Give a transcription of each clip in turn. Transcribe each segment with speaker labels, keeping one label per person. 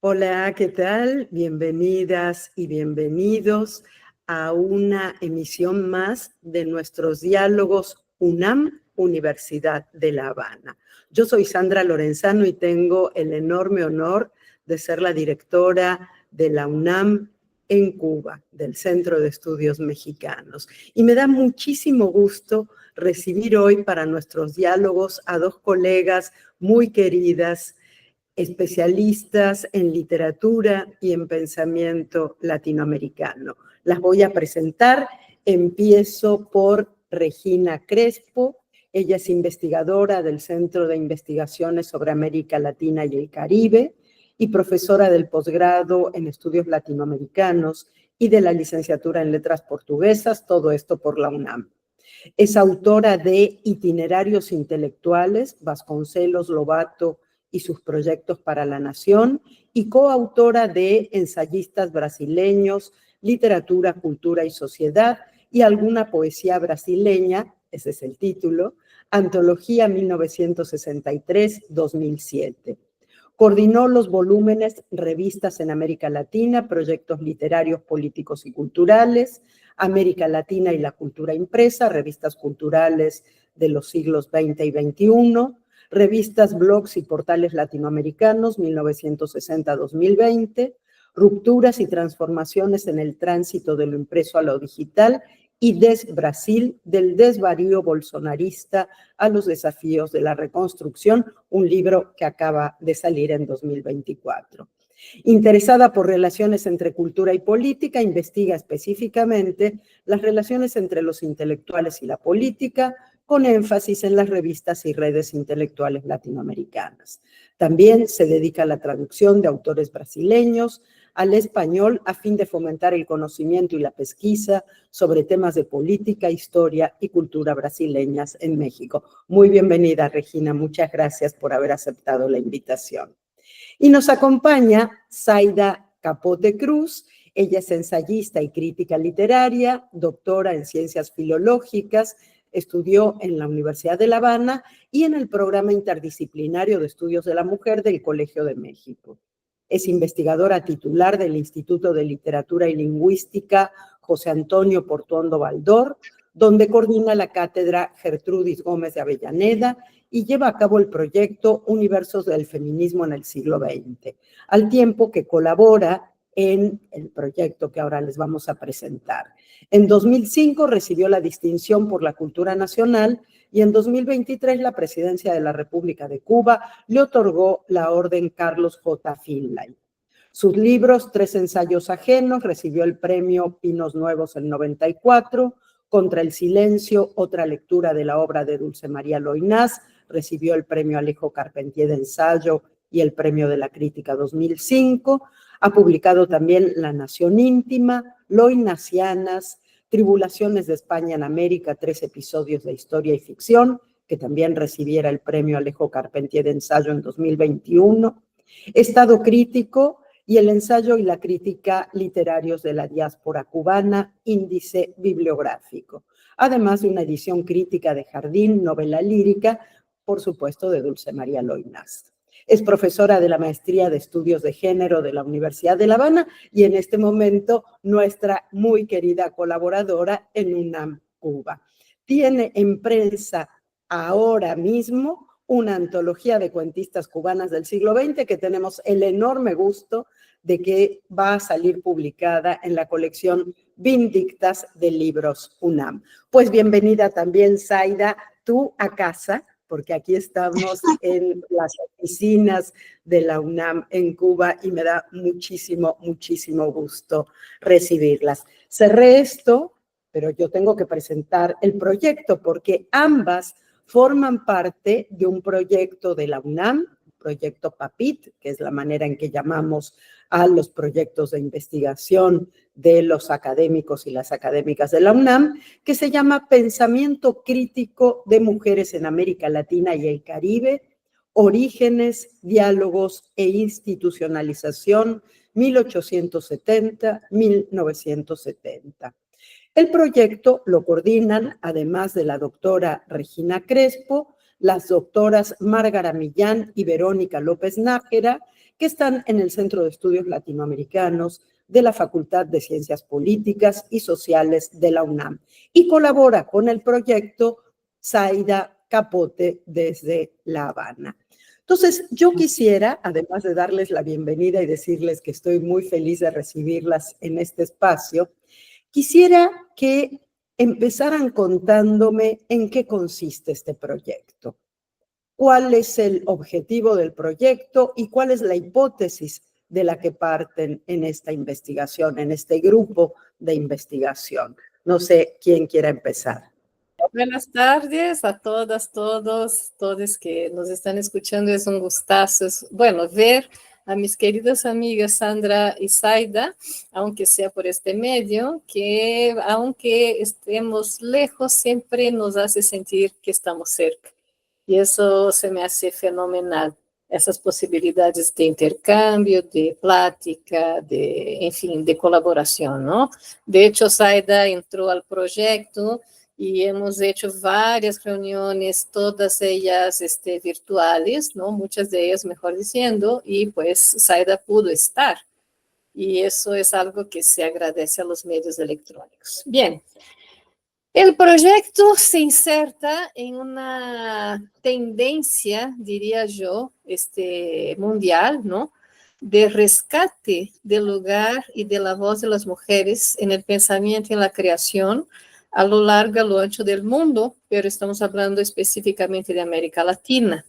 Speaker 1: Hola, ¿qué tal? Bienvenidas y bienvenidos a una emisión más de nuestros diálogos UNAM, Universidad de La Habana. Yo soy Sandra Lorenzano y tengo el enorme honor de ser la directora de la UNAM en Cuba, del Centro de Estudios Mexicanos. Y me da muchísimo gusto recibir hoy para nuestros diálogos a dos colegas muy queridas, especialistas en literatura y en pensamiento latinoamericano. Las voy a presentar. Empiezo por Regina Crespo. Ella es investigadora del Centro de Investigaciones sobre América Latina y el Caribe y profesora del posgrado en estudios latinoamericanos y de la licenciatura en letras portuguesas, todo esto por la UNAM. Es autora de Itinerarios Intelectuales, Vasconcelos, Lobato y sus proyectos para la nación, y coautora de Ensayistas brasileños, Literatura, Cultura y Sociedad, y alguna poesía brasileña, ese es el título, Antología 1963-2007. Coordinó los volúmenes Revistas en América Latina, Proyectos Literarios, Políticos y Culturales, América Latina y la Cultura Impresa, Revistas Culturales de los siglos XX y XXI, Revistas, Blogs y Portales Latinoamericanos, 1960-2020, Rupturas y Transformaciones en el Tránsito de lo Impreso a lo Digital, y Brasil, del desvarío bolsonarista a los desafíos de la reconstrucción, un libro que acaba de salir en 2024. Interesada por relaciones entre cultura y política, investiga específicamente las relaciones entre los intelectuales y la política, con énfasis en las revistas y redes intelectuales latinoamericanas. También se dedica a la traducción de autores brasileños al español a fin de fomentar el conocimiento y la pesquisa sobre temas de política, historia y cultura brasileñas en México. Muy bienvenida, Regina. Muchas gracias por haber aceptado la invitación. Y nos acompaña Zaida Capote Cruz. Ella es ensayista y crítica literaria, doctora en ciencias filológicas, estudió en la Universidad de La Habana y en el programa interdisciplinario de estudios de la mujer del Colegio de México. Es investigadora titular del Instituto de Literatura y Lingüística José Antonio Portuondo Baldor, donde coordina la cátedra Gertrudis Gómez de Avellaneda y lleva a cabo el proyecto Universos del Feminismo en el siglo XX, al tiempo que colabora en el proyecto que ahora les vamos a presentar. En 2005 recibió la distinción por la cultura nacional y en 2023 la Presidencia de la República de Cuba le otorgó la Orden Carlos J. Finlay. Sus libros, 3 ensayos ajenos, recibió el premio Pinos Nuevos en 94, Contra el silencio, otra lectura de la obra de Dulce María Loynaz, recibió el premio Alejo Carpentier de ensayo y el premio de la crítica 2005, ha publicado también La Nación Íntima, Loynazianas, Tribulaciones de España en América, 3 episodios de historia y ficción, que también recibiera el premio Alejo Carpentier de ensayo en 2021, Estado Crítico y el ensayo y la crítica literarios de la diáspora cubana, índice bibliográfico, además de una edición crítica de Jardín, novela lírica, por supuesto, de Dulce María Loynaz. Es profesora de la Maestría de Estudios de Género de la Universidad de La Habana y en este momento nuestra muy querida colaboradora en UNAM, Cuba. Tiene en prensa ahora mismo una antología de cuentistas cubanas del siglo XX que tenemos el enorme gusto de que va a salir publicada en la colección Vindictas de Libros UNAM. Pues bienvenida también, Zaida, tú a casa, porque aquí estamos en las oficinas de la UNAM en Cuba y me da muchísimo, muchísimo gusto recibirlas. Cerré esto, pero yo tengo que presentar el proyecto porque ambas forman parte de un proyecto de la UNAM, proyecto PAPIT, que es la manera en que llamamos a los proyectos de investigación de los académicos y las académicas de la UNAM, que se llama Pensamiento Crítico de Mujeres en América Latina y el Caribe, Orígenes, Diálogos e Institucionalización, 1870-1970. El proyecto lo coordinan, además de la doctora Regina Crespo, las doctoras Márgara Millán y Verónica López Nájera, que están en el Centro de Estudios Latinoamericanos de la Facultad de Ciencias Políticas y Sociales de la UNAM y colabora con el proyecto Zaida Capote desde La Habana. Entonces, yo quisiera, además de darles la bienvenida y decirles que estoy muy feliz de recibirlas en este espacio, quisiera que empezaran contándome en qué consiste este proyecto, cuál es el objetivo del proyecto y cuál es la hipótesis de la que parten en esta investigación, en este grupo de investigación. No sé quién quiera empezar.
Speaker 2: Buenas tardes a todas, todos que nos están escuchando. Es un gustazo, bueno, ver a mis queridas amigas Sandra y Zaida, aunque sea por este medio, que aunque estemos lejos, siempre nos hace sentir que estamos cerca. Y eso se me hace fenomenal. Essas possibilidades de intercâmbio, de plática, en fin, de colaboração, não? De hecho, Zaida entrou ao projeto e hemos hecho várias reuniões, todas elas virtuales, ¿no? Muchas de ellas, mejor diciendo, y pues Zaida pudo estar. Y eso es algo que se agradece a los medios electrónicos. Bien, el proyecto se inserta en una tendencia, diría yo, mundial, ¿no? De rescate del lugar y de la voz de las mujeres en el pensamiento y en la creación a lo largo y a lo ancho del mundo, pero estamos hablando específicamente de América Latina.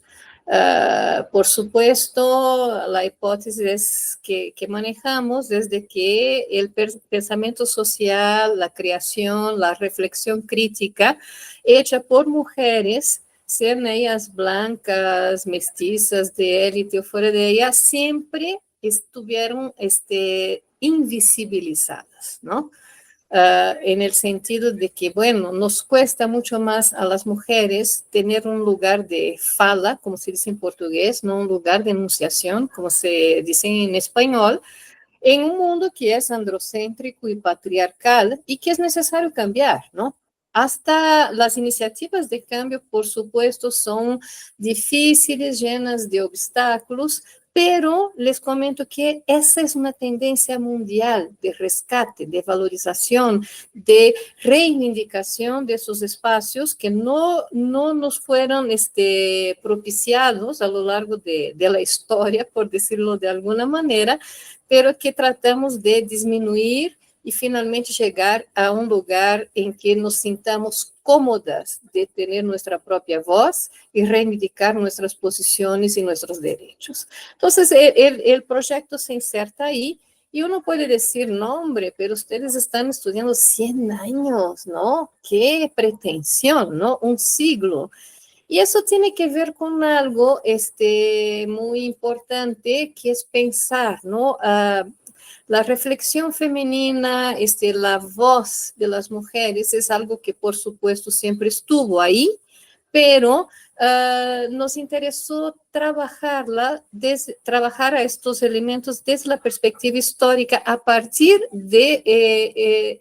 Speaker 2: Por supuesto, la hipótesis que manejamos desde que el pensamiento social, la creación, la reflexión crítica hecha por mujeres, sean ellas blancas, mestizas, de élite o fuera de ellas, siempre estuvieron invisibilizadas, ¿no? En el sentido de que, bueno, nos cuesta mucho más a las mujeres tener un lugar de fala, como se dice en portugués, no un lugar de enunciación, como se dice en español, en un mundo que es androcéntrico y patriarcal y que es necesario cambiar, ¿no? Hasta las iniciativas de cambio, por supuesto, son difíciles, llenas de obstáculos, pero les comento que esa es una tendencia mundial de rescate, de valorización, de reivindicación de esos espacios que no nos fueron propiciados a lo largo de la historia, por decirlo de alguna manera, pero que tratamos de disminuir y finalmente llegar a un lugar en que nos sintamos cómodas de tener nuestra propia voz y reivindicar nuestras posiciones y nuestros derechos. Entonces, el proyecto se inserta ahí y uno puede decir, no, hombre, pero ustedes están estudiando 100 años, ¿no? ¡Qué pretensión!, ¿no? Un siglo. Y eso tiene que ver con algo muy importante, que es pensar, ¿no? La reflexión femenina, la voz de las mujeres es algo que, por supuesto, siempre estuvo ahí, pero nos interesó trabajar a estos elementos desde la perspectiva histórica a partir de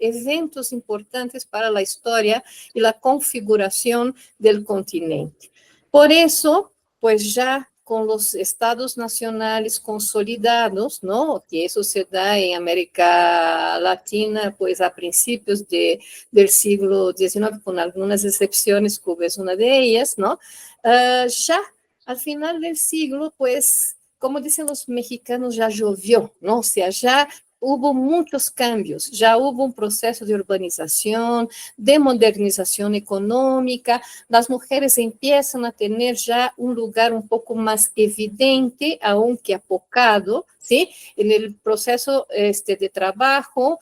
Speaker 2: eventos importantes para la historia y la configuración del continente. Por eso, pues ya con los estados nacionales consolidados, ¿no? Que eso se da en América Latina, pues a principios del siglo XIX, con algunas excepciones, Cuba es una de ellas, ¿no? Ya al final del siglo, pues, como dicen los mexicanos, ya llovió, ¿no? O sea, ya hubo muchos cambios, ya hubo un proceso de urbanización, de modernización económica, las mujeres empiezan a tener ya un lugar un poco más evidente, aunque apocado, ¿sí? En el proceso de trabajo,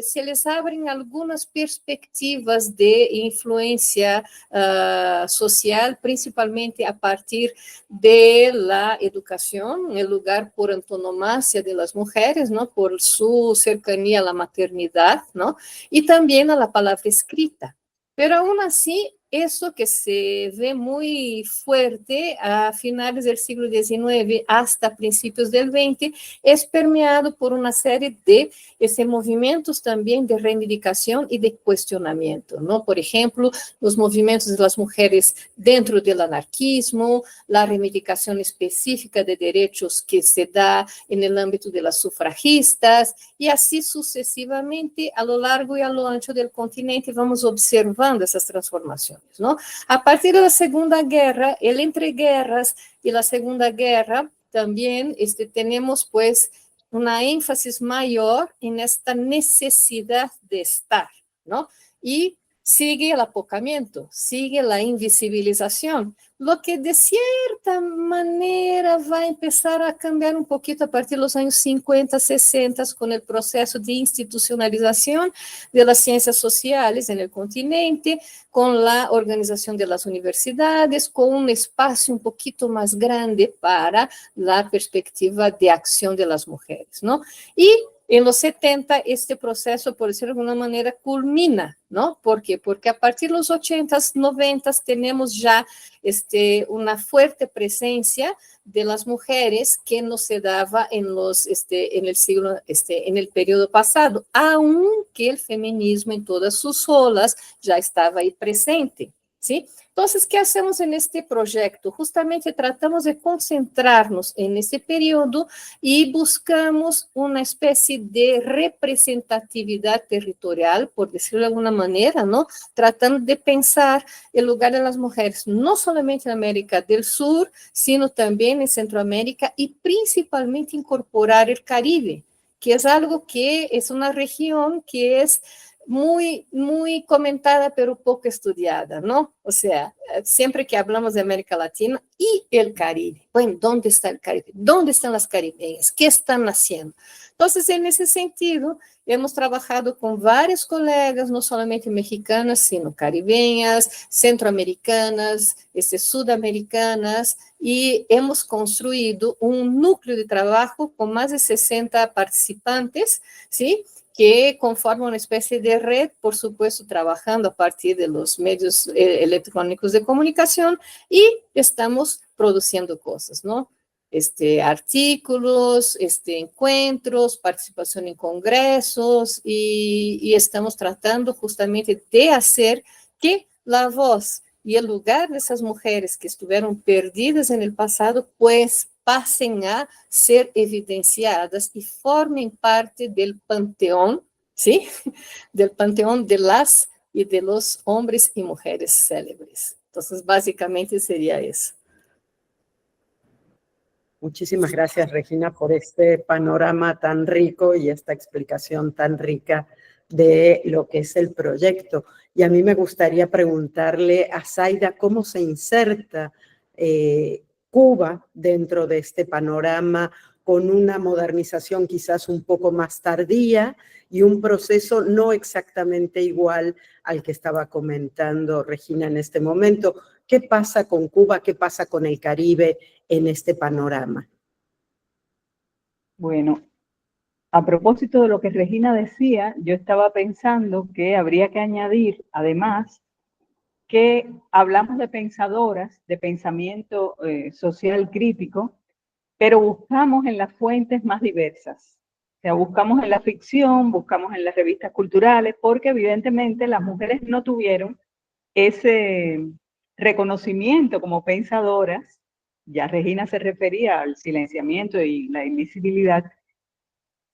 Speaker 2: se les abren algunas perspectivas de influencia social, principalmente a partir de la educación, el lugar por antonomasia de las mujeres, ¿no? Por su cercanía a la maternidad, ¿no? Y también a la palabra escrita. Pero aún así, eso que se ve muy fuerte a finales del siglo XIX hasta principios del XX es permeado por una serie de movimientos también de reivindicación y de cuestionamiento, ¿no? Por ejemplo, los movimientos de las mujeres dentro del anarquismo, la reivindicación específica de derechos que se da en el ámbito de las sufragistas, y así sucesivamente a lo largo y a lo ancho del continente vamos observando esas transformaciones, ¿no? A partir de la Segunda Guerra, el entreguerras y la Segunda Guerra, también tenemos pues una énfasis mayor en esta necesidad de estar, ¿no? Y sigue el apocamiento, sigue la invisibilización, lo que de cierta manera va a empezar a cambiar un poquito a partir de los años 50, 60, con el proceso de institucionalización de las ciencias sociales en el continente, con la organización de las universidades, con un espacio un poquito más grande para la perspectiva de acción de las mujeres, ¿no? Y en los 70, este proceso, por decirlo de alguna manera, culmina, ¿no? ¿Por qué? Porque a partir de los 80s, 90s, tenemos ya una fuerte presencia de las mujeres que no se daba en el periodo pasado, aunque el feminismo en todas sus olas ya estaba ahí presente, ¿sí? Entonces, ¿qué hacemos en este proyecto? Justamente tratamos de concentrarnos en ese periodo y buscamos una especie de representatividad territorial, por decirlo de alguna manera, ¿no? Tratando de pensar el lugar de las mujeres, no solamente en América del Sur, sino también en Centroamérica y principalmente incorporar el Caribe, que es algo que es una región que es muy, muy comentada, pero poco estudiada, ¿no? O sea, siempre que hablamos de América Latina y el Caribe, bueno, ¿dónde está el Caribe? ¿Dónde están las caribeñas? ¿Qué están haciendo? Entonces, en ese sentido, hemos trabajado con varios colegas, no solamente mexicanas, sino caribeñas, centroamericanas, sudamericanas, y hemos construido un núcleo de trabajo con más de 60 participantes, ¿sí?, que conforman una especie de red, por supuesto, trabajando a partir de los medios electrónicos de comunicación, y estamos produciendo cosas, ¿no? Artículos, encuentros, participación en congresos, y estamos tratando justamente de hacer que la voz y el lugar de esas mujeres que estuvieron perdidas en el pasado, pues pasen a ser evidenciadas y formen parte del panteón, ¿sí? Del panteón de las y de los hombres y mujeres célebres. Entonces, básicamente sería eso.
Speaker 1: Muchísimas gracias, Regina, por este panorama tan rico y esta explicación tan rica de lo que es el proyecto. Y a mí me gustaría preguntarle a Zaida cómo se inserta Cuba dentro de este panorama, con una modernización quizás un poco más tardía y un proceso no exactamente igual al que estaba comentando Regina en este momento. ¿Qué pasa con Cuba? ¿Qué pasa con el Caribe en este panorama?
Speaker 3: Bueno, a propósito de lo que Regina decía, yo estaba pensando que habría que añadir, además, que hablamos de pensadoras, de pensamiento social crítico, pero buscamos en las fuentes más diversas. O sea, buscamos en la ficción, buscamos en las revistas culturales, porque evidentemente las mujeres no tuvieron ese reconocimiento como pensadoras. Ya Regina se refería al silenciamiento y la invisibilidad.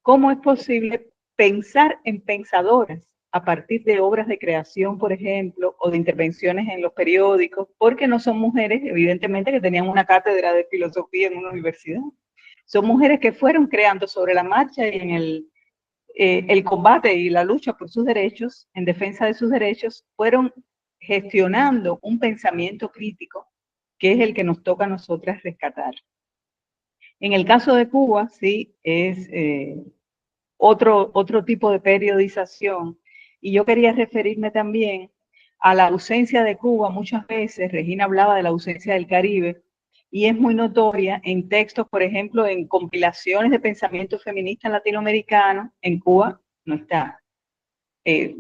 Speaker 3: ¿Cómo es posible pensar en pensadoras a partir de obras de creación, por ejemplo, o de intervenciones en los periódicos? Porque no son mujeres, evidentemente, que tenían una cátedra de filosofía en una universidad. Son mujeres que fueron creando sobre la marcha y en el combate y la lucha por sus derechos, en defensa de sus derechos, fueron gestionando un pensamiento crítico que es el que nos toca a nosotras rescatar. En el caso de Cuba, sí, es otro tipo de periodización. Y yo quería referirme también a la ausencia de Cuba. Muchas veces Regina hablaba de la ausencia del Caribe, y es muy notoria en textos, por ejemplo, en compilaciones de pensamiento feminista latinoamericano. En Cuba no está.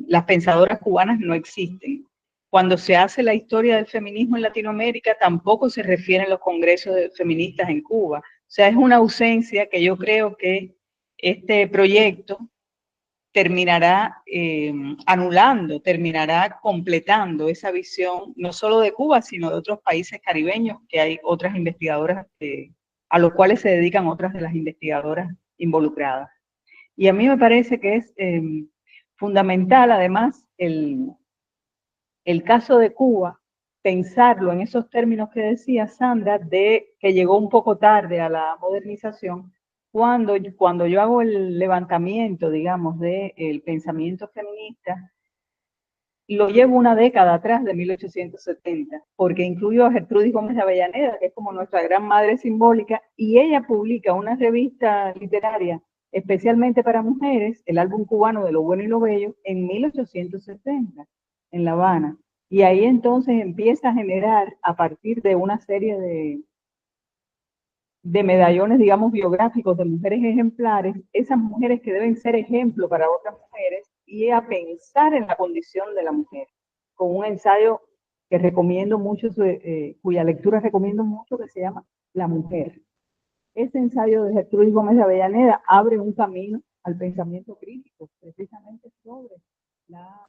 Speaker 3: Las pensadoras cubanas no existen. cuando se hace la historia del feminismo en Latinoamérica, tampoco se refieren los congresos feministas en Cuba. O sea, es una ausencia que yo creo que este proyecto terminará anulando, terminará completando esa visión, no solo de Cuba, sino de otros países caribeños, que hay otras investigadoras a los cuales se dedican otras de las investigadoras involucradas. Y a mí me parece que es fundamental, además, el caso de Cuba, pensarlo en esos términos que decía Sandra, de que llegó un poco tarde a la modernización, cuando yo hago el levantamiento, digamos, del pensamiento feminista, lo llevo una década atrás de 1870, porque incluyo a Gertrudis Gómez de Avellaneda, que es como nuestra gran madre simbólica, y ella publica una revista literaria especialmente para mujeres, el álbum cubano de lo bueno y lo bello, en 1870, en La Habana. Y ahí entonces empieza a generar, a partir de una serie de medallones, digamos, biográficos de mujeres ejemplares, esas mujeres que deben ser ejemplo para otras mujeres, y a pensar en la condición de la mujer, con un ensayo que recomiendo mucho, cuya lectura recomiendo mucho, que se llama La Mujer. Ese ensayo de Gertrudis Gómez de Avellaneda abre un camino al pensamiento crítico, precisamente sobre la...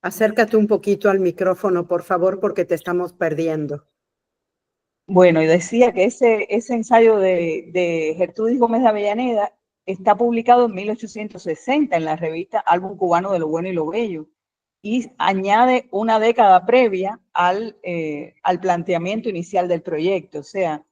Speaker 1: Acércate un poquito al micrófono, por favor, porque te estamos perdiendo.
Speaker 3: Bueno, y decía que ese ensayo de Gertrudis Gómez de Avellaneda está publicado en 1860 en la revista Álbum Cubano de lo Bueno y lo Bello, y añade una década previa al planteamiento inicial del proyecto. O sea,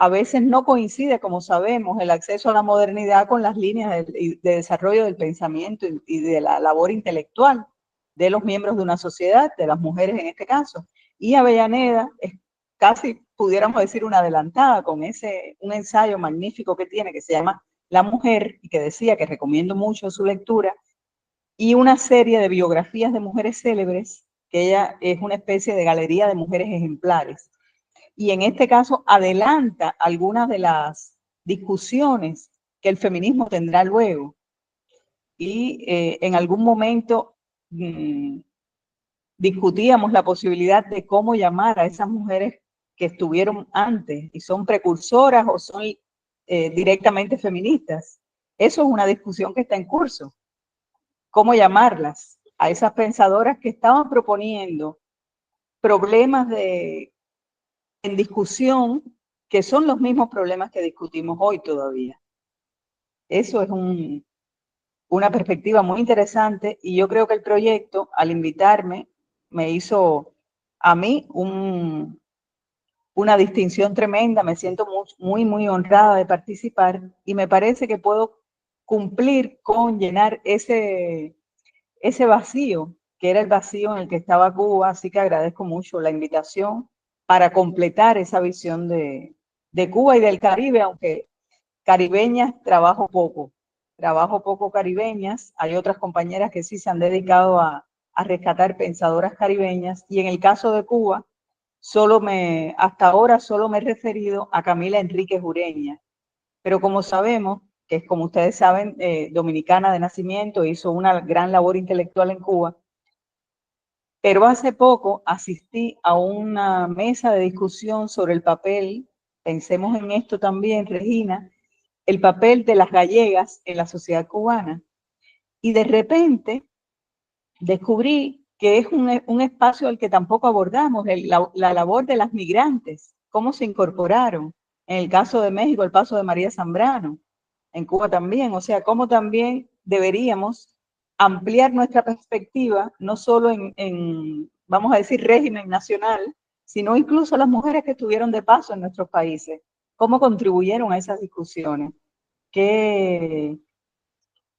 Speaker 3: a veces no coincide, como sabemos, el acceso a la modernidad con las líneas de desarrollo del pensamiento y de la labor intelectual de los miembros de una sociedad, de las mujeres en este caso. Y Avellaneda es casi, pudiéramos decir, una adelantada con un ensayo magnífico que tiene, que se llama La Mujer, y que decía que recomiendo mucho su lectura, y una serie de biografías de mujeres célebres, que ella es una especie de galería de mujeres ejemplares. Y en este caso adelanta algunas de las discusiones que el feminismo tendrá luego. Y en algún momento discutíamos la posibilidad de cómo llamar a esas mujeres que estuvieron antes y son precursoras o son directamente feministas. Eso es una discusión que está en curso. ¿Cómo llamarlas a esas pensadoras que estaban proponiendo problemas en discusión que son los mismos problemas que discutimos hoy todavía? Eso es una perspectiva muy interesante, y yo creo que el proyecto, al invitarme, me hizo a mí una distinción tremenda. Me siento muy, muy honrada de participar, y me parece que puedo cumplir con llenar ese vacío, que era el vacío en el que estaba Cuba. Así que agradezco mucho la invitación para completar esa visión de Cuba y del Caribe, aunque caribeñas trabajo poco caribeñas. Hay otras compañeras que sí se han dedicado a rescatar pensadoras caribeñas, y en el caso de Cuba, hasta ahora solo me he referido a Camila Enríquez Ureña, pero como sabemos, que es, como ustedes saben, dominicana de nacimiento, hizo una gran labor intelectual en Cuba, pero hace poco asistí a una mesa de discusión sobre el papel, pensemos en esto también, Regina, el papel de las gallegas en la sociedad cubana, y de repente descubrí que es un espacio al que tampoco abordamos, la labor de las migrantes, cómo se incorporaron. En el caso de México, el paso de María Zambrano, en Cuba también. O sea, cómo también deberíamos ampliar nuestra perspectiva, no solo vamos a decir, régimen nacional, sino incluso las mujeres que estuvieron de paso en nuestros países, cómo contribuyeron a esas discusiones, qué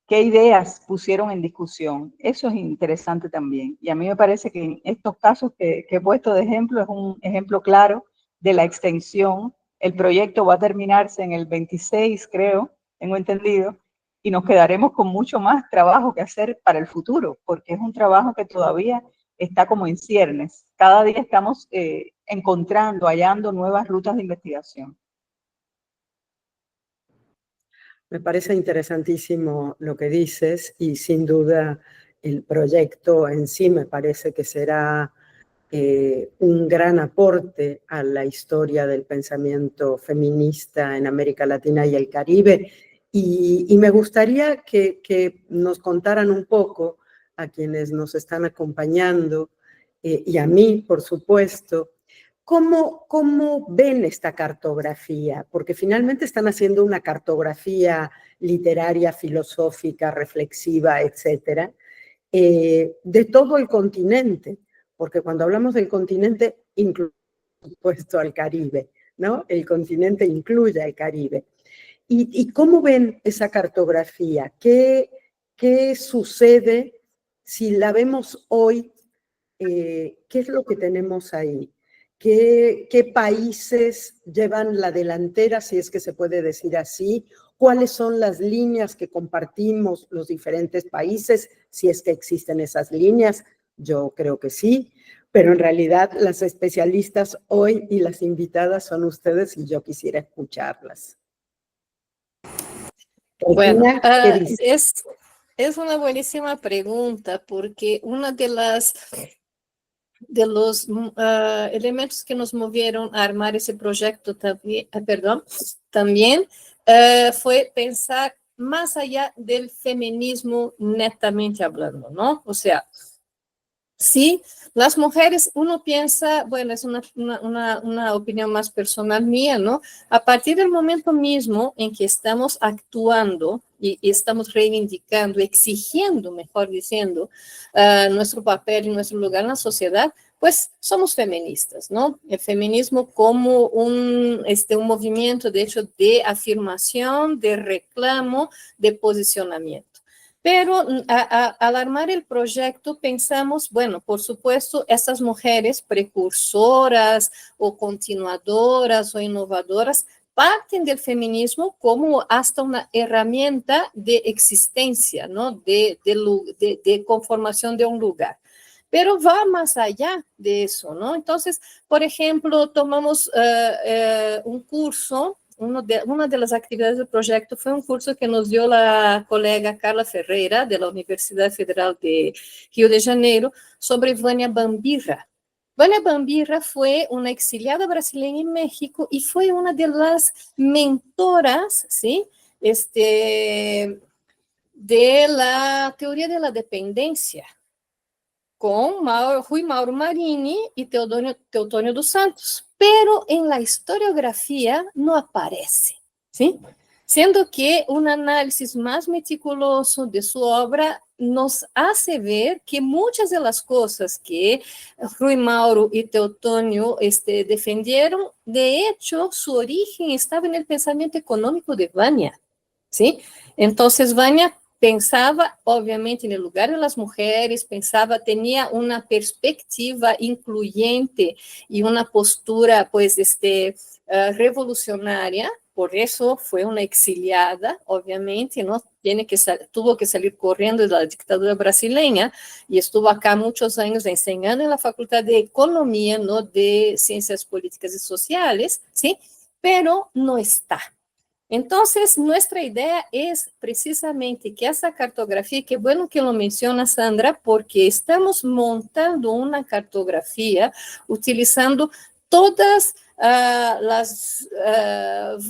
Speaker 3: ideas pusieron en discusión. Eso es interesante también. Y a mí me parece que en estos casos que he puesto de ejemplo, es un ejemplo claro de la extensión. El proyecto va a terminarse en el 26, creo, tengo entendido, y nos quedaremos con mucho más trabajo que hacer para el futuro, porque es un trabajo que todavía está como en ciernes. Cada día estamos hallando nuevas rutas de investigación.
Speaker 1: Me parece interesantísimo lo que dices y sin duda el proyecto en sí me parece que será un gran aporte a la historia del pensamiento feminista en América Latina y el Caribe. Y me gustaría que nos contaran un poco a quienes nos están acompañando y a mí, por supuesto, ¿cómo ven esta cartografía? Porque finalmente están haciendo una cartografía literaria, filosófica, reflexiva, etcétera, de todo el continente, porque cuando hablamos del continente, incluye, por supuesto, al Caribe, ¿no? El continente incluye al Caribe. ¿Y cómo ven esa cartografía? ¿Qué sucede si la vemos hoy? ¿Qué es lo que tenemos ahí? ¿Qué países llevan la delantera, si es que se puede decir así? ¿Cuáles son las líneas que compartimos los diferentes países, si es que existen esas líneas? Yo creo que sí, pero en realidad las especialistas hoy y las invitadas son ustedes y yo quisiera escucharlas.
Speaker 2: Bueno,
Speaker 1: Regina, ¿qué dices?
Speaker 2: es una buenísima pregunta porque una de los elementos que nos movieron a armar ese proyecto también fue pensar más allá del feminismo netamente hablando, ¿no? O sea, sí, las mujeres, uno piensa, bueno, es una opinión más personal mía, ¿no? A partir del momento mismo en que estamos actuando y estamos reivindicando, exigiendo, mejor diciendo, nuestro papel y nuestro lugar en la sociedad, pues somos feministas, ¿no? El feminismo como un movimiento, de hecho, de afirmación, de reclamo, de posicionamiento. Pero al armar el proyecto pensamos, bueno, por supuesto, estas mujeres precursoras o continuadoras o innovadoras parten del feminismo como hasta una herramienta de existencia, ¿no? De conformación de un lugar. Pero va más allá de eso, ¿no? Entonces, por ejemplo, tomamos un curso. Una de las actividades del proyecto fue un curso que nos dio la colega Carla Ferreira, de la Universidad Federal de Río de Janeiro, sobre Vânia Bambirra. Vânia Bambirra fue una exiliada brasileña en México y fue una de las mentoras, ¿sí? De la teoría de la dependencia, con Rui Mauro Marini y Teotônio dos Santos, pero en la historiografía no aparece, ¿sí? Siendo que un análisis más meticuloso de su obra nos hace ver que muchas de las cosas que Rui Mauro y Teotônio defendieron, de hecho, su origen estaba en el pensamiento económico de Vânia, ¿sí? Entonces, Vânia pensaba, obviamente, en el lugar de las mujeres, tenía una perspectiva incluyente y una postura, pues, revolucionaria. Por eso fue una exiliada, obviamente, ¿no? Tuvo que salir corriendo de la dictadura brasileña y estuvo acá muchos años enseñando en la Facultad de Economía, ¿no? De Ciencias Políticas y Sociales, ¿sí? Pero no está. Entonces, nuestra idea es precisamente que esa cartografía, qué bueno que lo menciona Sandra, porque estamos montando una cartografía utilizando todas las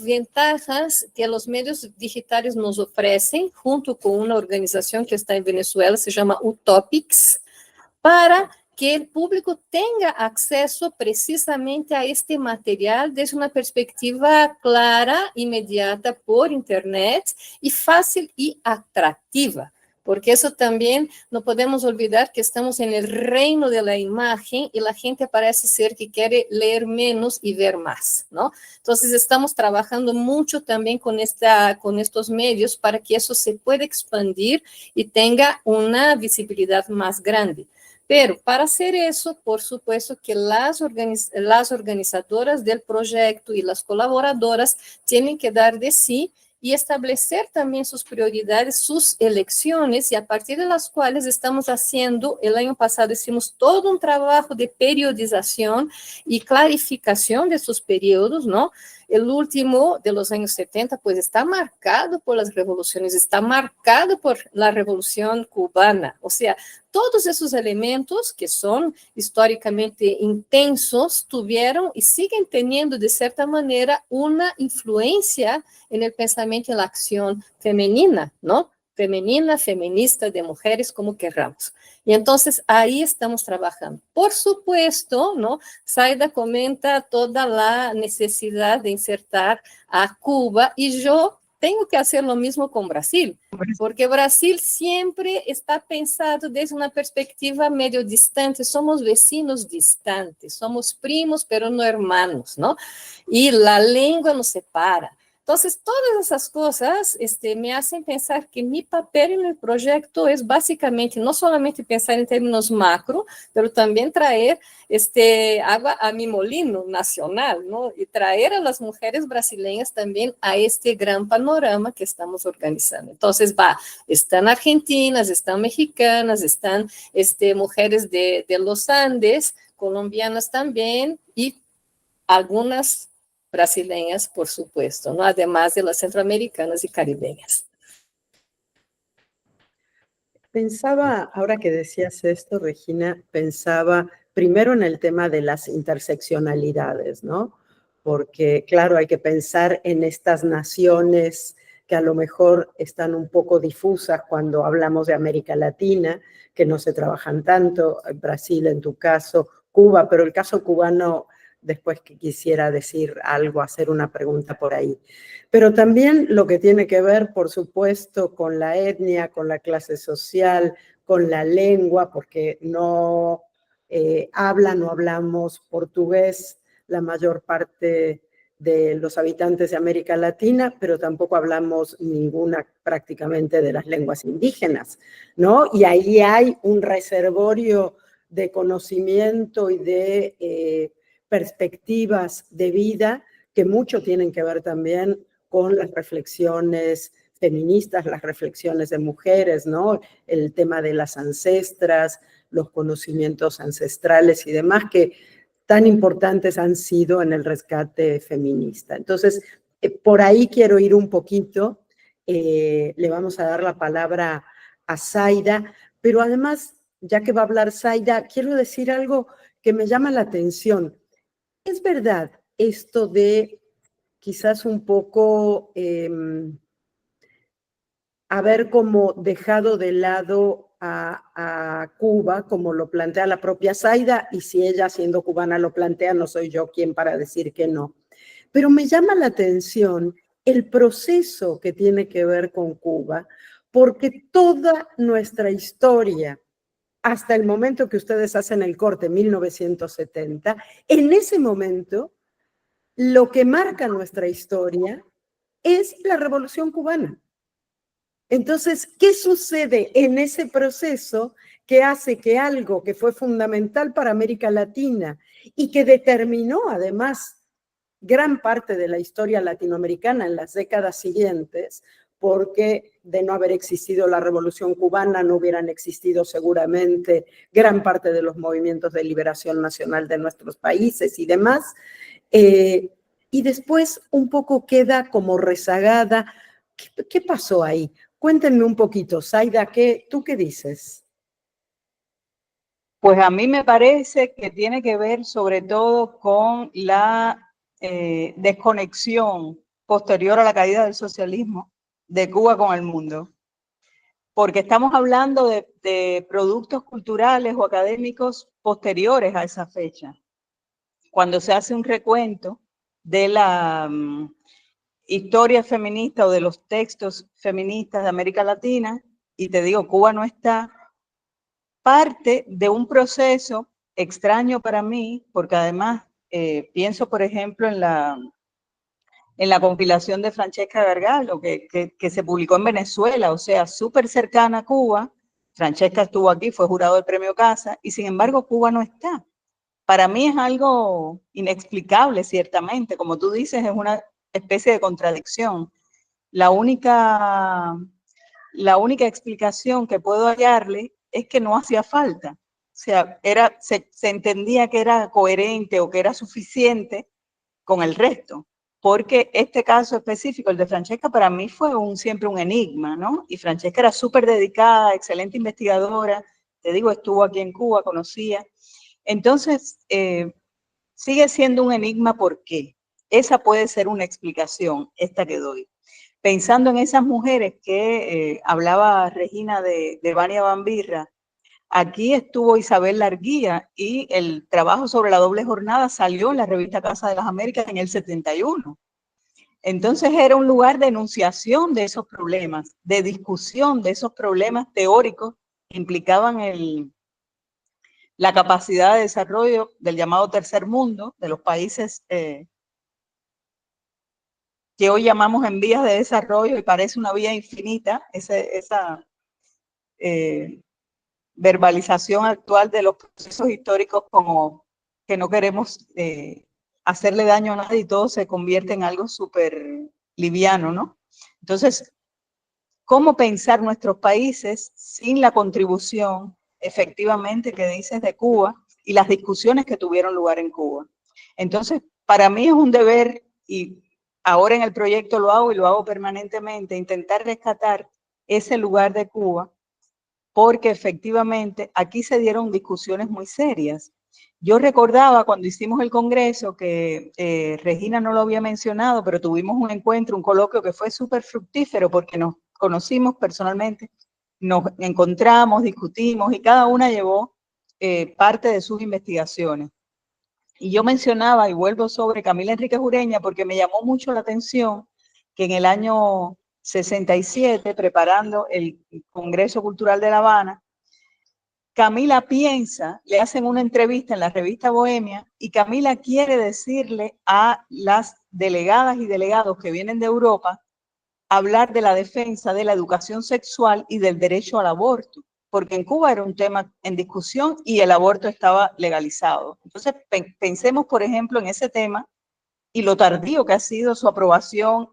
Speaker 2: ventajas que los medios digitales nos ofrecen, junto con una organización que está en Venezuela, se llama Utopics, para que el público tenga acceso precisamente a este material desde una perspectiva clara, inmediata, por internet, y fácil y atractiva. Porque eso también no podemos olvidar que estamos en el reino de la imagen y la gente parece ser que quiere leer menos y ver más, ¿no? Entonces estamos trabajando mucho también con estos medios para que eso se pueda expandir y tenga una visibilidad más grande. Pero para hacer eso, por supuesto que las organizadoras del proyecto y las colaboradoras tienen que dar de sí y establecer también sus prioridades, sus elecciones, y a partir de las cuales estamos haciendo, el año pasado hicimos todo un trabajo de periodización y clarificación de sus periodos, ¿no? el último de los años 70, pues está marcado por las revoluciones, está marcado por la revolución cubana. O sea, todos esos elementos que son históricamente intensos tuvieron y siguen teniendo de cierta manera una influencia en el pensamiento y en la acción femenina, ¿no? Femenina, feminista, de mujeres, como queramos. Y entonces ahí estamos trabajando. Por supuesto, ¿no? Zaida comenta toda la necesidad de insertar a Cuba y yo tengo que hacer lo mismo con Brasil, porque Brasil siempre está pensado desde una perspectiva medio distante, somos vecinos distantes, somos primos, pero no hermanos, ¿no? Y la lengua nos separa. Entonces, todas esas cosas me hacen pensar que mi papel en el proyecto es básicamente no solamente pensar en términos macro, pero también traer agua a mi molino nacional, ¿no? Y traer a las mujeres brasileñas también a este gran panorama que estamos organizando. Entonces, están argentinas, están mexicanas, están mujeres de los Andes, colombianas también, y algunas brasileñas, por supuesto, ¿no? Además de las centroamericanas y caribeñas.
Speaker 1: Pensaba, ahora que decías esto, Regina, pensaba primero en el tema de las interseccionalidades, ¿no? Porque, claro, hay que pensar en estas naciones que a lo mejor están un poco difusas cuando hablamos de América Latina, que no se trabajan tanto, Brasil en tu caso, Cuba, pero el caso cubano, después que quisiera decir algo, hacer una pregunta por ahí. Pero también lo que tiene que ver, por supuesto, con la etnia, con la clase social, con la lengua, porque no hablan o hablamos portugués la mayor parte de los habitantes de América Latina, pero tampoco hablamos ninguna prácticamente de las lenguas indígenas, ¿no? Y ahí hay un reservorio de conocimiento y de perspectivas de vida que mucho tienen que ver también con las reflexiones feministas, las reflexiones de mujeres, ¿no? El tema de las ancestras, los conocimientos ancestrales y demás que tan importantes han sido en el rescate feminista. Entonces, por ahí quiero ir un poquito. Le vamos a dar la palabra a Zaida, pero además, ya que va a hablar Zaida, quiero decir algo que me llama la atención. Es verdad esto de quizás un poco haber como dejado de lado a Cuba, como lo plantea la propia Zaida, y si ella siendo cubana lo plantea, no soy yo quien para decir que no. Pero me llama la atención el proceso que tiene que ver con Cuba, porque toda nuestra historia, hasta el momento que ustedes hacen el corte, 1970, en ese momento, lo que marca nuestra historia es la Revolución Cubana. Entonces, ¿qué sucede en ese proceso que hace que algo que fue fundamental para América Latina y que determinó además gran parte de la historia latinoamericana en las décadas siguientes, porque de no haber existido la Revolución Cubana no hubieran existido seguramente gran parte de los movimientos de liberación nacional de nuestros países y demás, y después un poco queda como rezagada. ¿Qué pasó ahí? Cuéntenme un poquito, Zaida, ¿tú qué dices?
Speaker 3: Pues a mí me parece que tiene que ver sobre todo con la desconexión posterior a la caída del socialismo de Cuba con el mundo. Porque estamos hablando de productos culturales o académicos posteriores a esa fecha. Cuando se hace un recuento de la historia feminista o de los textos feministas de América Latina, y te digo, Cuba no está, parte de un proceso extraño para mí, porque además pienso, por ejemplo, en la compilación de Francesca Gargalo, que se publicó en Venezuela, o sea, súper cercana a Cuba. Francesca estuvo aquí, fue jurado del Premio Casa, y sin embargo Cuba no está. Para mí es algo inexplicable, ciertamente. Como tú dices, es una especie de contradicción. La única explicación que puedo hallarle es que no hacía falta. O sea, se entendía que era coherente o que era suficiente con el resto. porque este caso específico, el de Francesca, para mí fue siempre un enigma, ¿no? Y Francesca era súper dedicada, excelente investigadora, te digo, estuvo aquí en Cuba, conocía. Entonces, sigue siendo un enigma. ¿Por qué? Esa puede ser una explicación, esta que doy. Pensando en esas mujeres que hablaba Regina de Vania Bambirra, aquí estuvo Isabel Larguía y el trabajo sobre la doble jornada salió en la revista Casa de las Américas en el 71. Entonces era un lugar de enunciación de esos problemas, de discusión de esos problemas teóricos que implicaban la capacidad de desarrollo del llamado tercer mundo, de los países que hoy llamamos en vías de desarrollo y parece una vía infinita, esa verbalización actual de los procesos históricos como que no queremos hacerle daño a nadie y todo se convierte en algo súper liviano, ¿no? Entonces, ¿cómo pensar nuestros países sin la contribución efectivamente que dices de Cuba y las discusiones que tuvieron lugar en Cuba? Entonces, para mí es un deber, y ahora en el proyecto lo hago y lo hago permanentemente, intentar rescatar ese lugar de Cuba, porque efectivamente aquí se dieron discusiones muy serias. Yo recordaba cuando hicimos el congreso que Regina no lo había mencionado, pero tuvimos un encuentro, un coloquio que fue súper fructífero porque nos conocimos personalmente, nos encontramos, discutimos y cada una llevó parte de sus investigaciones. Y yo mencionaba, y vuelvo sobre Camila Enríquez Ureña, porque me llamó mucho la atención que en el año 67, preparando el Congreso Cultural de La Habana, Camila piensa, le hacen una entrevista en la revista Bohemia, y Camila quiere decirle a las delegadas y delegados que vienen de Europa, hablar de la defensa de la educación sexual y del derecho al aborto, porque en Cuba era un tema en discusión y el aborto estaba legalizado. Entonces, pensemos, por ejemplo, en ese tema y lo tardío que ha sido su aprobación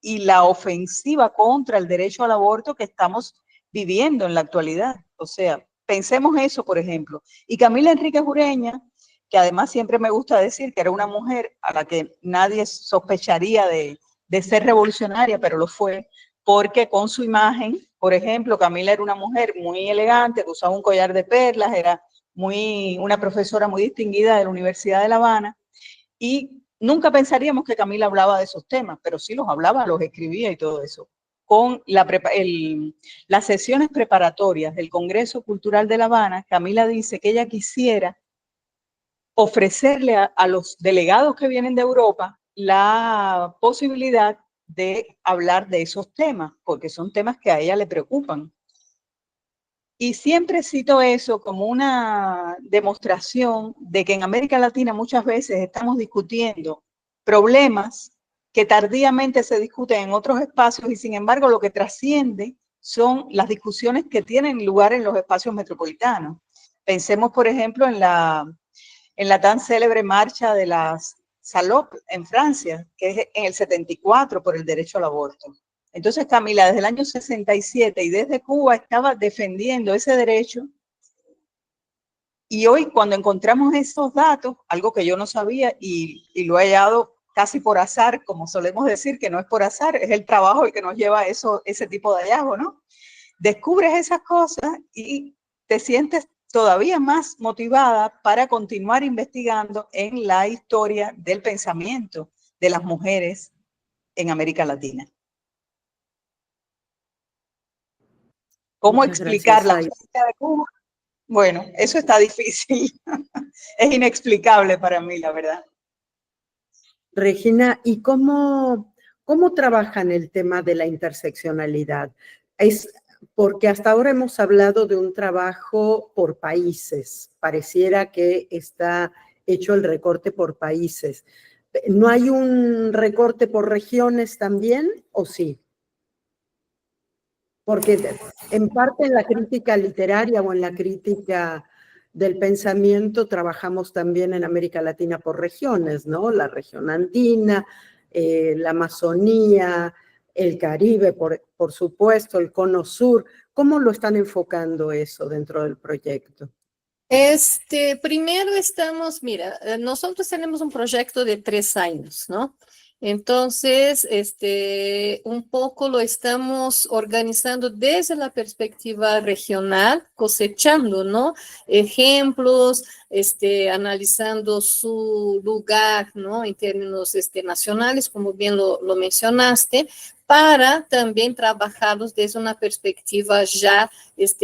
Speaker 3: y la ofensiva contra el derecho al aborto que estamos viviendo en la actualidad. O sea, pensemos eso, por ejemplo. Y Camila Enríquez Ureña, que además siempre me gusta decir que era una mujer a la que nadie sospecharía de ser revolucionaria, pero lo fue, porque con su imagen, por ejemplo, Camila era una mujer muy elegante, que usaba un collar de perlas, era una profesora muy distinguida de la Universidad de La Habana, y nunca pensaríamos que Camila hablaba de esos temas, pero sí los hablaba, los escribía y todo eso. Con las sesiones preparatorias del Congreso Cultural de La Habana, Camila dice que ella quisiera ofrecerle a los delegados que vienen de Europa la posibilidad de hablar de esos temas, porque son temas que a ella le preocupan. Y siempre cito eso como una demostración de que en América Latina muchas veces estamos discutiendo problemas que tardíamente se discuten en otros espacios y sin embargo lo que trasciende son las discusiones que tienen lugar en los espacios metropolitanos. Pensemos, por ejemplo, en la tan célebre marcha de las Salop en Francia, que es en el 74 por el derecho al aborto. Entonces Camila desde el año 67 y desde Cuba estaba defendiendo ese derecho, y hoy cuando encontramos esos datos, algo que yo no sabía y lo he hallado casi por azar, como solemos decir que no es por azar, es el trabajo el que nos lleva a ese tipo de hallazgo, ¿no? Descubres esas cosas y te sientes todavía más motivada para continuar investigando en la historia del pensamiento de las mujeres en América Latina. ¿Cómo explicar la ausencia de Cuba? Bueno, eso está difícil. Es inexplicable para mí, la verdad.
Speaker 1: Regina, ¿y cómo trabajan el tema de la interseccionalidad? Porque hasta ahora hemos hablado de un trabajo por países. Pareciera que está hecho el recorte por países. ¿No hay un recorte por regiones también, o sí? Porque en parte en la crítica literaria o en la crítica del pensamiento trabajamos también en América Latina por regiones, ¿no? La región andina, la Amazonía, el Caribe, por supuesto, el Cono Sur. ¿Cómo lo están enfocando eso dentro del proyecto?
Speaker 2: Primero mira, nosotros tenemos un proyecto de 3 años, ¿no? Entonces, un poco lo estamos organizando desde la perspectiva regional, cosechando, ¿no? Ejemplos, analizando su lugar, ¿no? En términos nacionales, como bien lo mencionaste, para también trabajarlos desde una perspectiva ya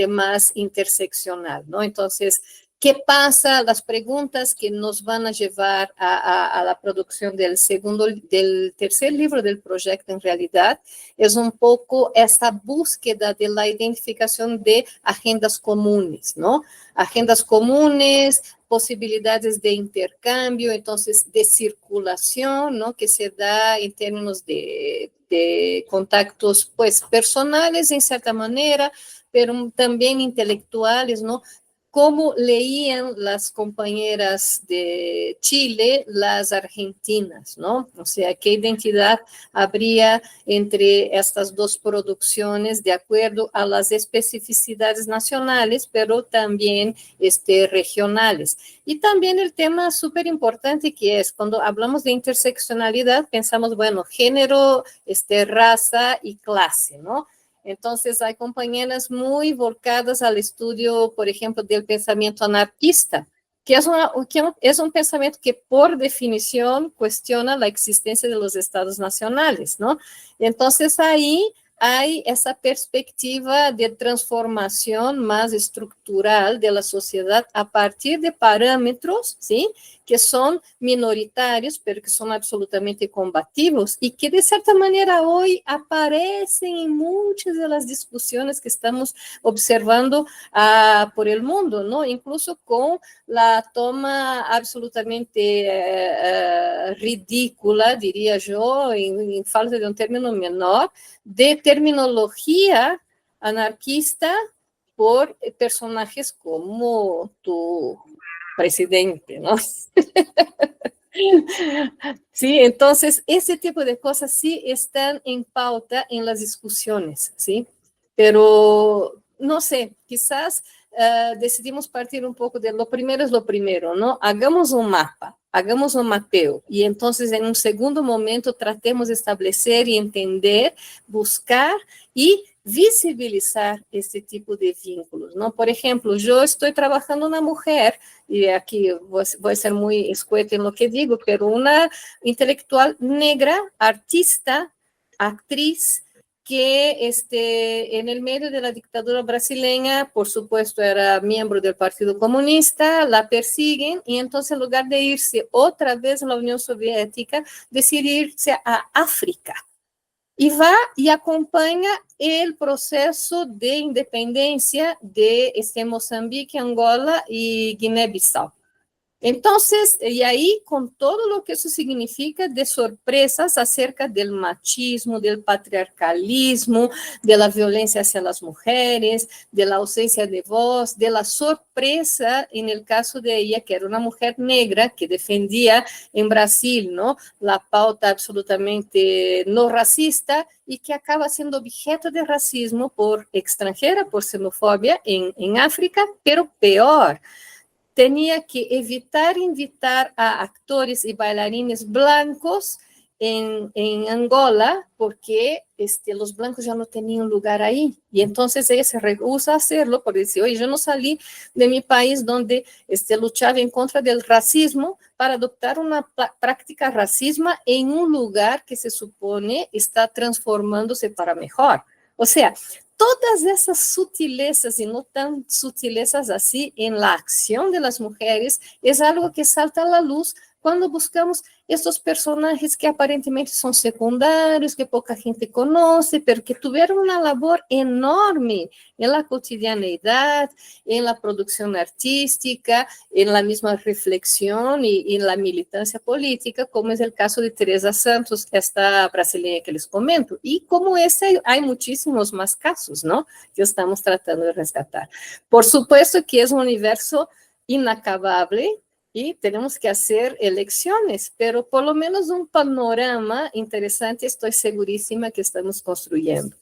Speaker 2: más interseccional, ¿no? Entonces, ¿qué pasa? Las preguntas que nos van a llevar a la producción del tercer libro del proyecto, en realidad, es un poco esta búsqueda de la identificación de agendas comunes, ¿no? Agendas comunes, posibilidades de intercambio, entonces, de circulación, ¿no? Que se da en términos de contactos, pues, personales, en cierta manera, pero también intelectuales, ¿no? Cómo leían las compañeras de Chile las argentinas, ¿no? O sea, qué identidad habría entre estas dos producciones de acuerdo a las especificidades nacionales, pero también regionales. Y también el tema súper importante que es, cuando hablamos de interseccionalidad, pensamos, bueno, género, raza y clase, ¿no? Entonces, hay compañeras muy volcadas al estudio, por ejemplo, del pensamiento anarquista, que es un pensamiento que, por definición, cuestiona la existencia de los estados nacionales, ¿no? Entonces, ahí hay esa perspectiva de transformación más estructural de la sociedad a partir de parámetros, ¿sí?, que son minoritarios, pero que son absolutamente combativos y que de cierta manera hoy aparecen en muchas de las discusiones que estamos observando por el mundo, ¿no? Incluso con la toma absolutamente ridícula, diría yo, en falta de un término menor, de terminología anarquista por personajes como tu presidente, ¿no? Sí, entonces ese tipo de cosas sí están en pauta en las discusiones, ¿sí? Pero no sé, quizás decidimos partir un poco de lo primero es lo primero, ¿no? Hagamos un mapa, hagamos un mapeo y entonces en un segundo momento tratemos de establecer y entender, buscar y visibilizar este tipo de vínculos, ¿no? Por ejemplo, yo estoy trabajando una mujer, y aquí voy a ser muy escueta en lo que digo, pero una intelectual negra, artista, actriz, que en el medio de la dictadura brasileña, por supuesto, era miembro del Partido Comunista, la persiguen y entonces en lugar de irse otra vez a la Unión Soviética, decide irse a África. Y va y acompaña el proceso de independencia de Mozambique, Angola y Guinea-Bissau. Entonces, y ahí con todo lo que eso significa de sorpresas acerca del machismo, del patriarcalismo, de la violencia hacia las mujeres, de la ausencia de voz, de la sorpresa en el caso de ella, que era una mujer negra que defendía en Brasil, ¿no?, la pauta absolutamente no racista y que acaba siendo objeto de racismo por extranjera, por xenofobia en África, pero peor, tenía que evitar invitar a actores y bailarines blancos en Angola, porque los blancos ya no tenían lugar ahí. Y entonces ella se rehúsa a hacerlo, por decir, oye, yo no salí de mi país donde luchaba en contra del racismo para adoptar una práctica racista en un lugar que se supone está transformándose para mejor. O sea, todas esas sutilezas y no tan sutilezas así en la acción de las mujeres es algo que salta a la luz cuando buscamos estos personajes que aparentemente son secundarios, que poca gente conoce, pero que tuvieron una labor enorme en la cotidianeidad, en la producción artística, en la misma reflexión y en la militancia política, como es el caso de Teresa Santos, esta brasileña que les comento. Y como ese hay muchísimos más casos, ¿no?, que estamos tratando de rescatar. Por supuesto que es un universo inacabable, y tenemos que hacer elecciones, pero por lo menos un panorama interesante estoy segurísima que estamos construyendo.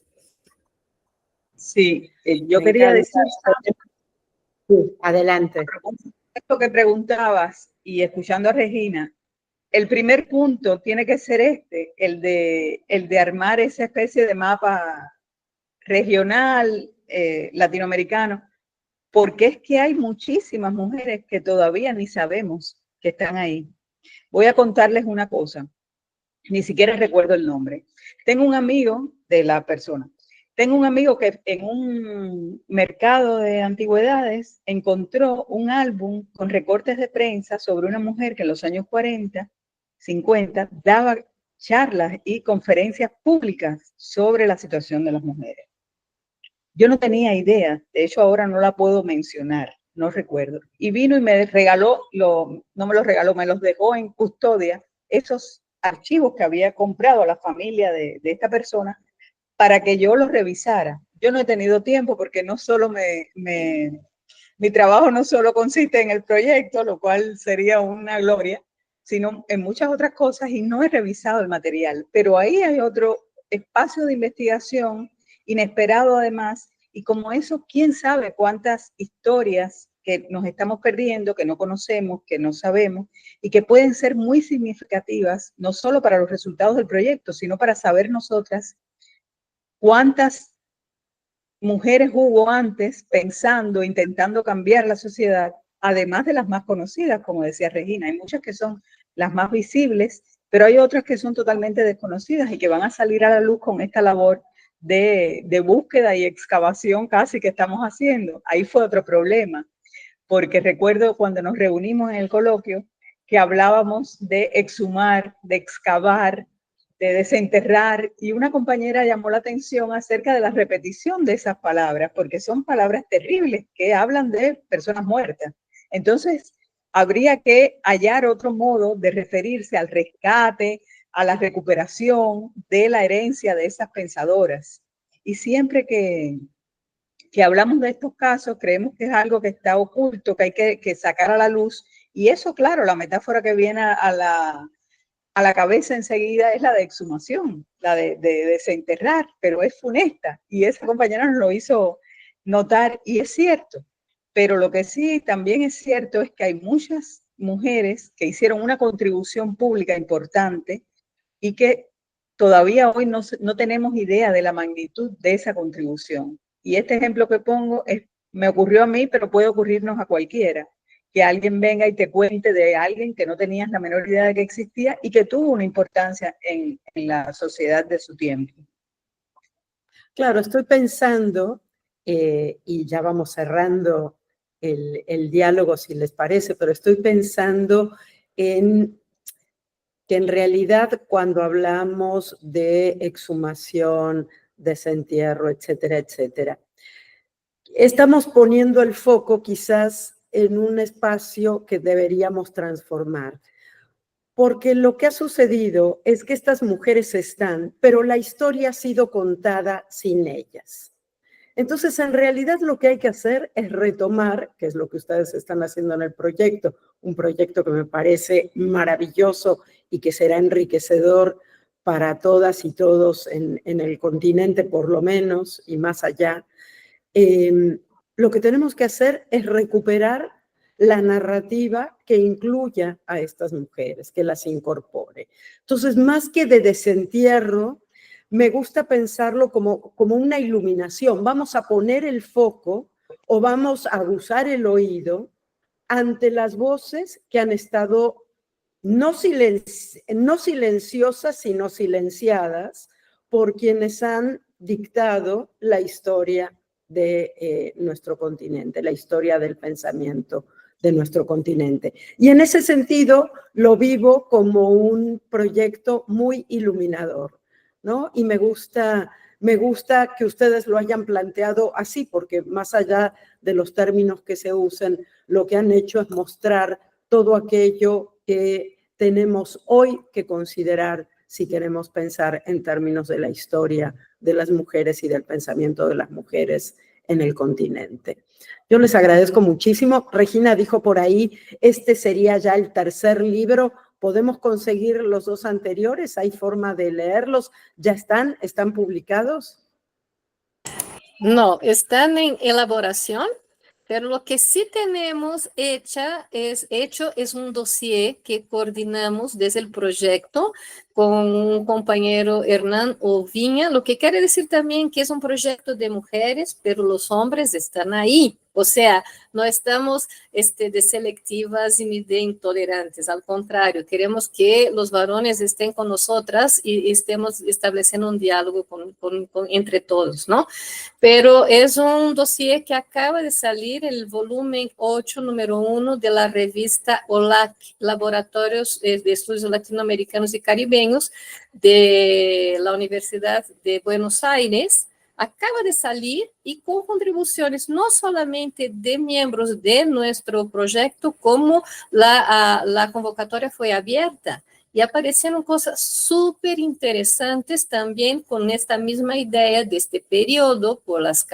Speaker 3: Sí, yo quería decir,
Speaker 1: sí, adelante.
Speaker 3: esto que preguntabas y escuchando a Regina, el primer punto tiene que ser el de armar esa especie de mapa regional latinoamericano, porque es que hay muchísimas mujeres que todavía ni sabemos que están ahí. Voy a contarles una cosa, ni siquiera recuerdo el nombre. Tengo un amigo de la persona. Tengo un amigo que en un mercado de antigüedades encontró un álbum con recortes de prensa sobre una mujer que en los años 40, 50 daba charlas y conferencias públicas sobre la situación de las mujeres. Yo no tenía idea, de hecho ahora no la puedo mencionar, no recuerdo. Y vino y me regaló, no me los regaló, me los dejó en custodia, esos archivos que había comprado a la familia de esta persona para que yo los revisara. Yo no he tenido tiempo porque no solo mi trabajo no solo consiste en el proyecto, lo cual sería una gloria, sino en muchas otras cosas y no he revisado el material. Pero ahí hay otro espacio de investigación inesperado además, y como eso, quién sabe cuántas historias que nos estamos perdiendo, que no conocemos, que no sabemos, y que pueden ser muy significativas, no solo para los resultados del proyecto, sino para saber nosotras cuántas mujeres hubo antes pensando, intentando cambiar la sociedad, además de las más conocidas, como decía Regina. Hay muchas que son las más visibles, pero hay otras que son totalmente desconocidas y que van a salir a la luz con esta labor de búsqueda y excavación casi que estamos haciendo. Ahí fue otro problema, porque recuerdo cuando nos reunimos en el coloquio que hablábamos de exhumar, de excavar, de desenterrar, y una compañera llamó la atención acerca de la repetición de esas palabras, porque son palabras terribles que hablan de personas muertas. Entonces, habría que hallar otro modo de referirse al rescate, a la recuperación de la herencia de esas pensadoras. Y siempre que hablamos de estos casos, creemos que es algo que está oculto, que hay que sacar a la luz. Y eso, claro, la metáfora que viene a la cabeza enseguida es la de exhumación, la de desenterrar, pero es funesta. Y esa compañera nos lo hizo notar, y es cierto. Pero lo que sí también es cierto es que hay muchas mujeres que hicieron una contribución pública importante y que todavía hoy no tenemos idea de la magnitud de esa contribución. Y este ejemplo que pongo me ocurrió a mí, pero puede ocurrirnos a cualquiera. Que alguien venga y te cuente de alguien que no tenías la menor idea de que existía y que tuvo una importancia en la sociedad de su tiempo.
Speaker 1: Claro, estoy pensando, y ya vamos cerrando el diálogo si les parece, pero estoy pensando en que en realidad cuando hablamos de exhumación, desentierro, etcétera, etcétera, estamos poniendo el foco quizás en un espacio que deberíamos transformar. Porque lo que ha sucedido es que estas mujeres están, pero la historia ha sido contada sin ellas. Entonces, en realidad lo que hay que hacer es retomar, que es lo que ustedes están haciendo en el proyecto, un proyecto que me parece maravilloso y que será enriquecedor para todas y todos en el continente, por lo menos, y más allá. Lo que tenemos que hacer es recuperar la narrativa que incluya a estas mujeres, que las incorpore. Entonces, más que de desentierro, me gusta pensarlo como una iluminación. Vamos a poner el foco o vamos a aguzar el oído ante las voces que han estado no silenciosas, sino silenciadas por quienes han dictado la historia de nuestro continente, la historia del pensamiento de nuestro continente. Y en ese sentido lo vivo como un proyecto muy iluminador, ¿no? Y me gusta que ustedes lo hayan planteado así, porque más allá de los términos que se usen, lo que han hecho es mostrar todo aquello que tenemos hoy que considerar si queremos pensar en términos de la historia de las mujeres y del pensamiento de las mujeres en el continente. Yo les agradezco muchísimo. Regina dijo por ahí, este sería ya el tercer libro. ¿Podemos conseguir los dos anteriores? ¿Hay forma de leerlos? ¿Ya están publicados?
Speaker 2: No, están en elaboración. Pero lo que sí tenemos hecho es un dossier que coordinamos desde el proyecto con un compañero Hernán Oviña, lo que quiere decir también que es un proyecto de mujeres, pero los hombres están ahí. O sea, no estamos de selectivas ni de intolerantes, al contrario, queremos que los varones estén con nosotras y estemos estableciendo un diálogo entre todos, ¿no? Pero es un dossier que acaba de salir, el volumen 8, número 1 de la revista OLAC, Laboratorios de Estudios Latinoamericanos y Caribeños, de la Universidad de Buenos Aires. Acaba de salir y con contribuciones no solamente de miembros de nuestro proyecto, como la convocatoria fue abierta. Y aparecieron cosas súper interesantes también con esta misma idea de este periodo, por las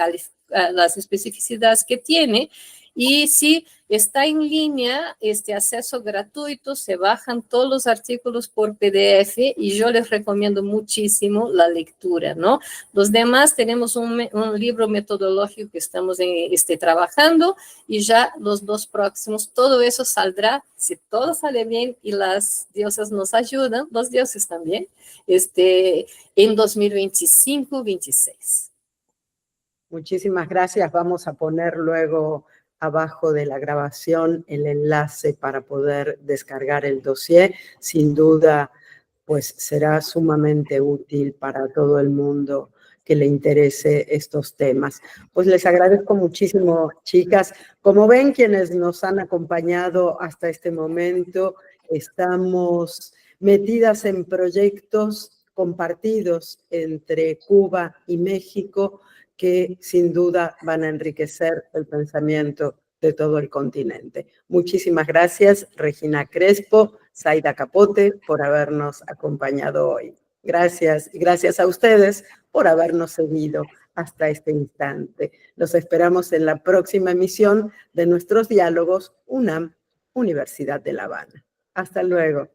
Speaker 2: especificidades que tiene. Y si está en línea, este acceso gratuito, se bajan todos los artículos por PDF y yo les recomiendo muchísimo la lectura, ¿no? Los demás tenemos un libro metodológico que estamos trabajando y ya los 2 próximos, todo eso saldrá, si todo sale bien y las diosas nos ayudan, los dioses también, en 2025-26.
Speaker 1: Muchísimas gracias. Vamos a poner luego abajo de la grabación el enlace para poder descargar el dossier. Sin duda, pues será sumamente útil para todo el mundo que le interese estos temas. Pues les agradezco muchísimo, chicas. Como ven, quienes nos han acompañado hasta este momento, estamos metidas en proyectos compartidos entre Cuba y México, que sin duda van a enriquecer el pensamiento de todo el continente. Muchísimas gracias, Regina Crespo, Zaida Capote, por habernos acompañado hoy. Gracias, y gracias a ustedes por habernos seguido hasta este instante. Los esperamos en la próxima emisión de nuestros diálogos UNAM, Universidad de La Habana. Hasta luego.